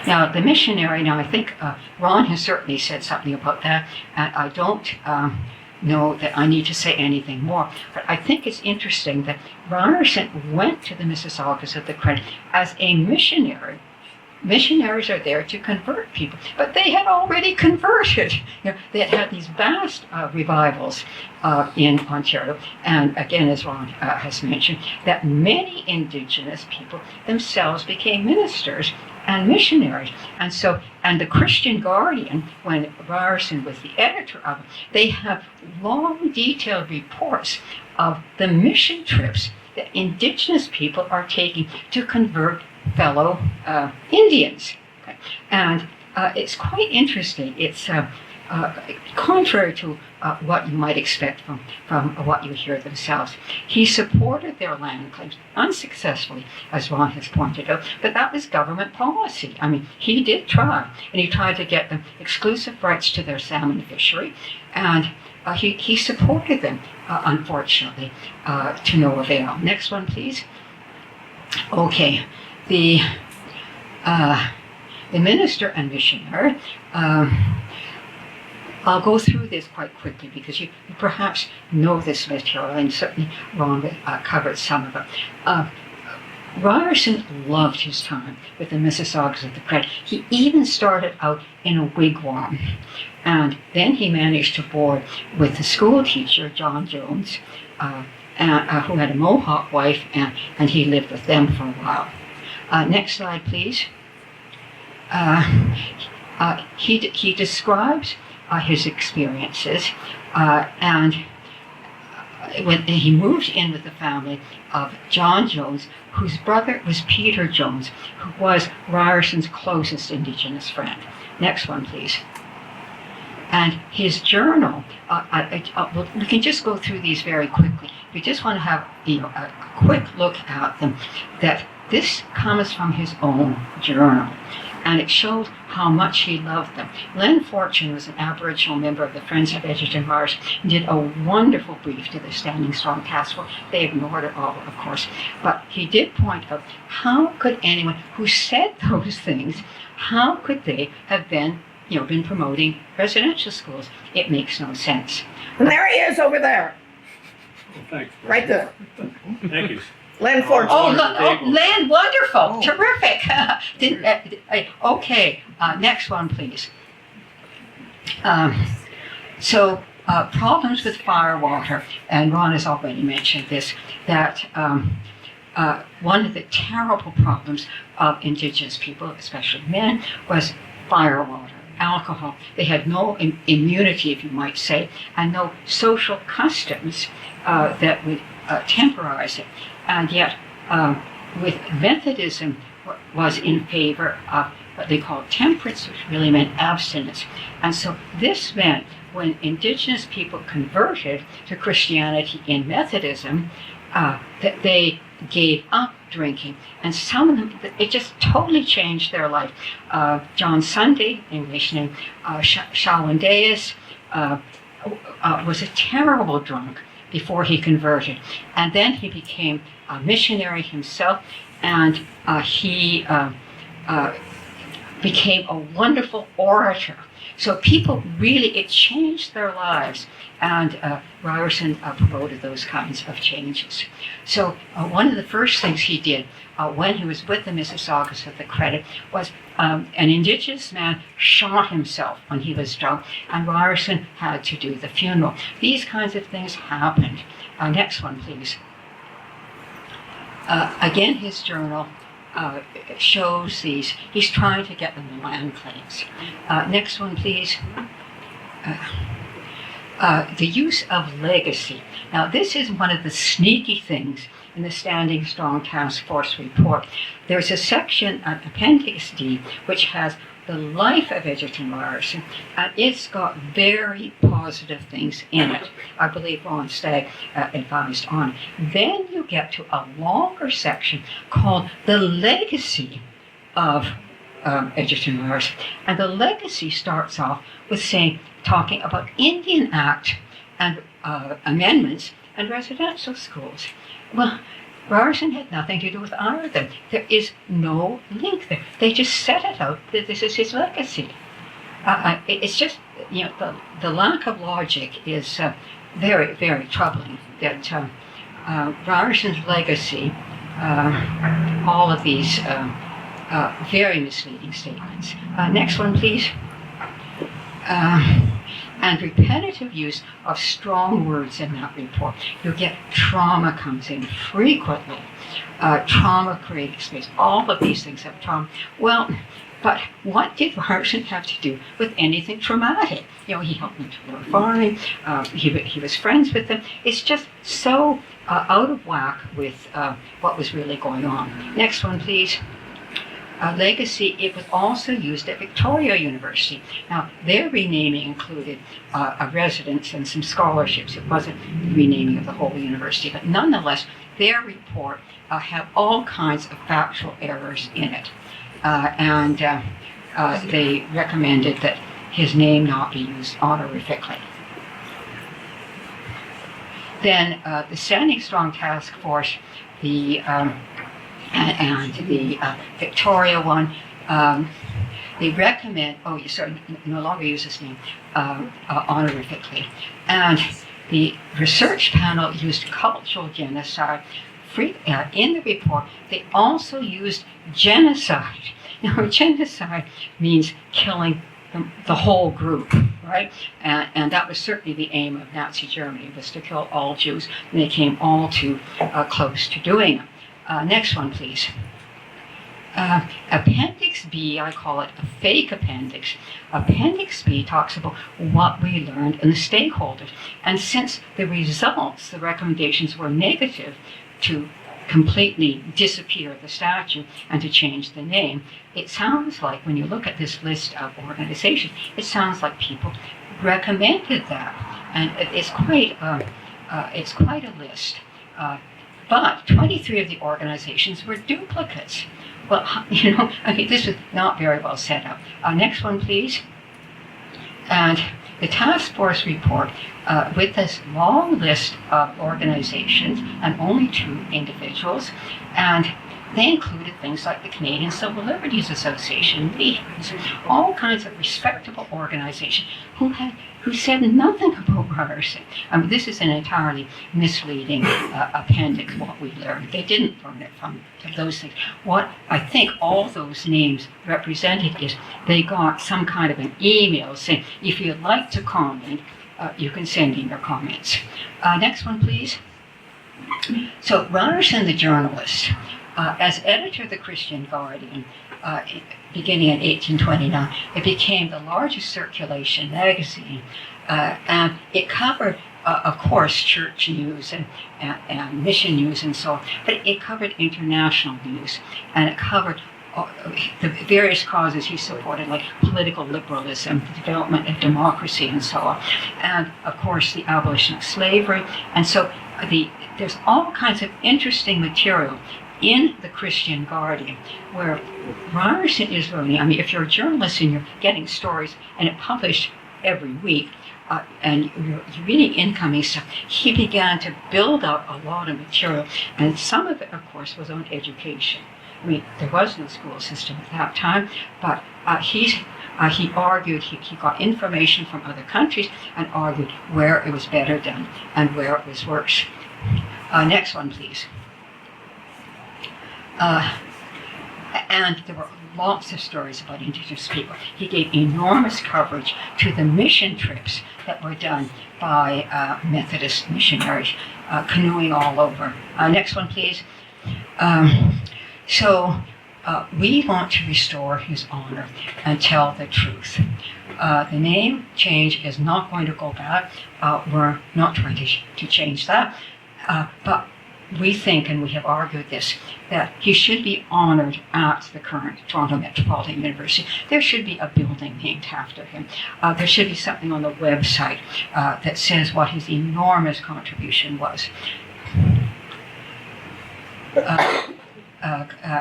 Now, the missionary, now I think Ron has certainly said something about that, and I don't know that I need to say anything more, but I think it's interesting that Ryerson went to the Mississaugas of the Credit as a missionary. Missionaries are there to convert people, but they had already converted. They had had these vast revivals in Ontario, and again, as Ron has mentioned, that many Indigenous people themselves became ministers and missionaries. And the Christian Guardian, when Ryerson was the editor of it, they have long, detailed reports of the mission trips that Indigenous people are taking to convert fellow Indians. Okay. And it's quite interesting. It's contrary to what you might expect from what you hear themselves. He supported their land claims unsuccessfully, as Ron has pointed out, but that was government policy. I mean, he did try, and he tried to get them exclusive rights to their salmon fishery, and he supported them, unfortunately, to no avail. Next one, please. Okay. The minister and missionary, I'll go through this quite quickly because you perhaps know this material, and certainly Ron covered some of it. Ryerson loved his time with the Mississaugas of the Credit. He even started out in a wigwam, and then he managed to board with the school teacher, John Jones, who had a Mohawk wife, and he lived with them for a while. Next slide, please. He describes his experiences, and when he moved in with the family of John Jones, whose brother was Peter Jones, who was Ryerson's closest Indigenous friend. Next one, please. And his journal, we can just go through these very quickly. We just want to have a quick look at them. That this comes from his own journal, and it shows how much he loved them. Len Fortune was an Aboriginal member of the Friends of Egerton Ryerson and did a wonderful brief to the Standing Strong Task Force. They ignored it all, of course, but he did point out how could anyone who said those things, how could they have been promoting residential schools? It makes no sense. And there he is over there. Oh, thanks. Right there. Thank you. Len Fortune. Len, wonderful, terrific. Okay, next one, please. Problems with firewater, and Ron has already mentioned this, that one of the terrible problems of Indigenous people, especially men, was firewater, alcohol. They had no immunity, if you might say, and no social customs that would temporize it. And yet, with Methodism was in favor of what they called temperance, which really meant abstinence. And so this meant when Indigenous people converted to Christianity in Methodism, that they gave up drinking. And some of them, it just totally changed their life. John Sunday, English name, Shawandeus, was a terrible drunk before he converted. And then he became a missionary himself, and he became a wonderful orator. So people really, it changed their lives, and Ryerson promoted those kinds of changes. So one of the first things he did when he was with the Mississaugas of the Credit was an Indigenous man shot himself when he was drunk, and Ryerson had to do the funeral. These kinds of things happened. Next one, please. Again, his journal shows these. He's trying to get them the land claims. Next one, please. The use of legacy. Now, this is one of the sneaky things in the Standing Strong Task Force report. There's a section, Appendix D, which has the life of Egerton Ryerson, and it's got very positive things in it. I believe Ron Stagg advised on. Then you get to a longer section called the legacy of Egerton Ryerson. And the legacy starts off with talking about Indian Act and amendments and residential schools. Well, Ryerson had nothing to do with either of them. There is no link there. They just set it out that this is his legacy. It's just, the lack of logic is very, very troubling. That Ryerson's legacy, all of these very misleading statements. Next one, please. And repetitive use of strong words in that report. You get trauma comes in frequently. Trauma creates space. All of these things have trauma. Well, but what did Ryerson have to do with anything traumatic? He helped them to learn farming. He was friends with them. It's just so out of whack with what was really going on. Next one, please. Legacy, it was also used at Victoria University. Now, their renaming included a residence and some scholarships. It wasn't the renaming of the whole university, but nonetheless, their report had all kinds of factual errors in it. And they recommended that his name not be used honorifically. Then the Standing Strong Task Force, and the Victoria one, they recommend, no longer use his name honorifically. And the research panel used cultural genocide. In the report, they also used genocide. Now, genocide means killing the whole group, right? And that was certainly the aim of Nazi Germany, was to kill all Jews, and they came all too close to doing it. Next one, please. Appendix B, I call it a fake appendix. Appendix B talks about what we learned in the stakeholders. And since the results, the recommendations were negative to completely disappear the statue and to change the name, it sounds like, when you look at this list of organizations, it sounds like people recommended that. And it's quite a list. But 23 of the organizations were duplicates. Well, this was not very well set up. Next one, please. And the task force report, with this long list of organizations and only 2 individuals, and they included things like the Canadian Civil Liberties Association, all kinds of respectable organizations who said nothing about Ryerson. This is an entirely misleading appendix, what we learned. They didn't learn it from those things. What I think all those names represented is they got some kind of an email saying, if you'd like to comment, you can send in your comments. Next one, please. So Ryerson, the journalist, as editor of the Christian Guardian, beginning in 1829, it became the largest circulation magazine, and it covered, of course, church news and mission news and so on, but it covered international news, and it covered the various causes he supported, like political liberalism, the development of democracy, and so on, and of course the abolition of slavery. And so there's all kinds of interesting material in the Christian Guardian, where Ryerson is learning. If you're a journalist and you're getting stories and it published every week, and you're reading incoming stuff, he began to build up a lot of material, and some of it, of course, was on education. There was no school system at that time, but he argued, he got information from other countries and argued where it was better done and where it was worse. Next one, please. And there were lots of stories about Indigenous people. He gave enormous coverage to the mission trips that were done by Methodist missionaries, canoeing all over. Next one, please. So we want to restore his honor and tell the truth. The name change is not going to go back. We're not trying to change that. But we think, and we have argued this, that he should be honored at the current Toronto Metropolitan University. There should be a building named after him. There should be something on the website that says what his enormous contribution was.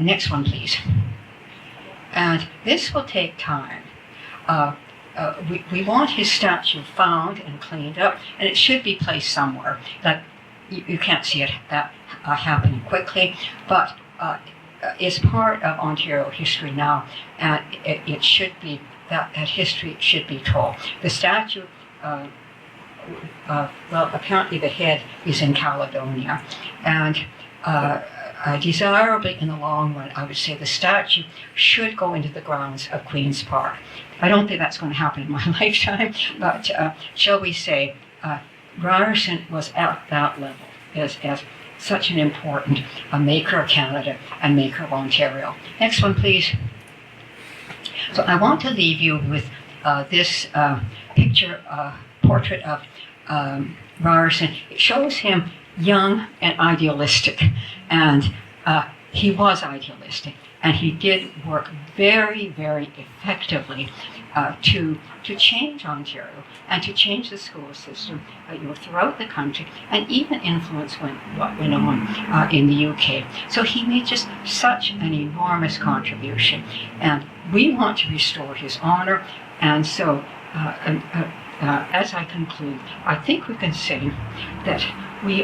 Next one, please. And this will take time. We want his statue found and cleaned up, and it should be placed somewhere. Like you can't see it that happening quickly, but is part of Ontario history now, and it should be that history should be told. The statue, well, apparently the head is in Caledonia, and desirably in the long run, I would say the statue should go into the grounds of Queen's Park. I don't think that's going to happen in my lifetime, but shall we say, Ryerson was at that level as such an important maker of Canada and maker of Ontario. Next one, please. So I want to leave you with this portrait of Ryerson. It shows him young and idealistic, and he was idealistic, and he did work very, very effectively to change Ontario and to change the school system throughout the country, and even influence what went on in the UK. So he made just such an enormous contribution, and we want to restore his honor. And so, as I conclude, I think we can say that we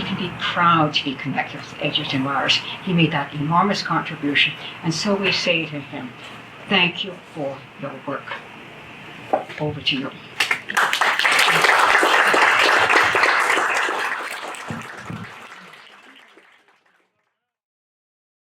can be proud to be connected with Egerton Ryerson. He made that enormous contribution, and so we say to him, thank you for your work. Over to you.